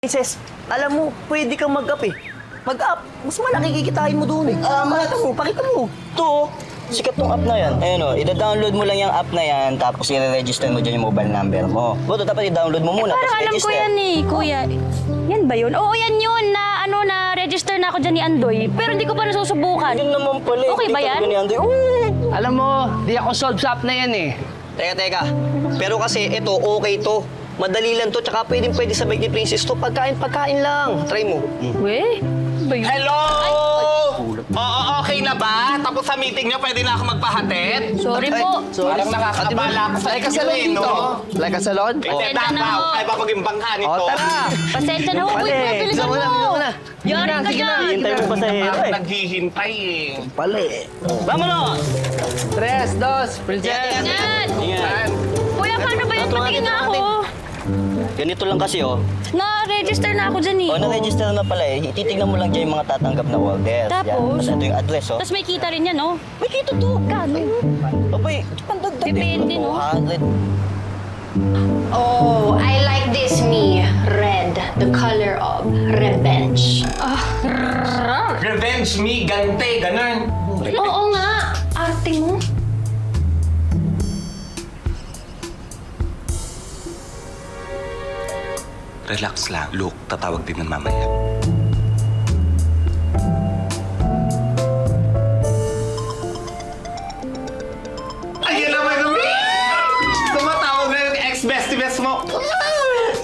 Princess, alam mo, pwede kang mag-up eh. Mag-up, mas malaki kikitain mo doon eh. Pakita mo. Ito, sikat tong app na yan. Ayun o, ida-download mo lang yung app na yan, tapos i-register mo dyan yung mobile number mo. Buto, dapat i-download mo muna, Parang tapos alam ko register. yan eh, kuya. Yan ba yun? Oo, yan yun na register na ako dyan ni Andoy. Pero hindi ko pa nasusubukan. Yun naman pala. Okay ba yan? Alam mo, di ako solve sa app na yan eh. Teka. Pero kasi ito, okay to. Madali lang to, tsaka pwede sabay ni Princess to. Pagkain lang. Try mo. Weh, ba yun? Hello! Oo, okay na ba? Tapos sa meeting niyo, pwede na ako magpahatid? Sorry po. Parang nakakabala ako sa Like a salon inyo, dito. no? Like a salon? Hindi, Pasensya na tama. ho. Ay, ba maging bangka nito? O, tara! Pasensya na ho. Uy, kuya, bilisan mo. Yari ka dyan. Hintay mo pa sa hero Parang eh. naghihintay eh. Pala eh. Vámonos! 3, 2, princess! Yan. Ingat. Kuya, paano ba yun? Patingin nga ako. Ganito lang kasi oh. Na-register na ako dyan eh. O, na-register na pala eh. Titignan mo lang dyan yung mga tatanggap na orders. Tapos? Yan. Tapos ito yung address oh. Tapos may kita rin yan, no? May kita to. Kano? Abay, pandagdag Depende, no? 200. Oh, I like this me. Red, the color of revenge. Revenge me, gante, ganun. Oo nga, arte mo. Relax lang. Luke, tatawag din ng mamaya. Ayun naman kami! Tumatawag na yung ex-bestie-best mo.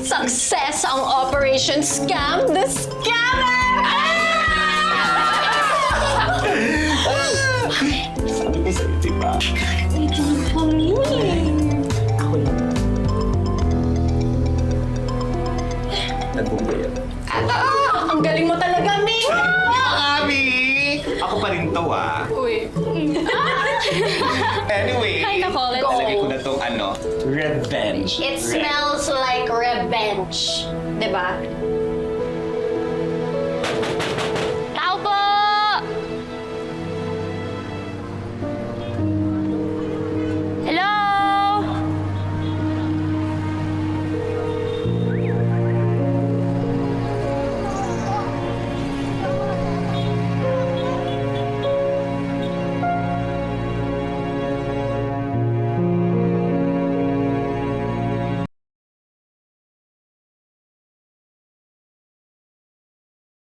Success ang Operation Scam the Scammer! Sabi ko sa'yo, di ba? Nagbumbay ako. Ang galing mo talaga, Mi! Abi! Ako pa rin to, ah. Uy. Anyway, Ay, nako, let's lalagay go. ko na tong revenge. It smells like revenge. Diba?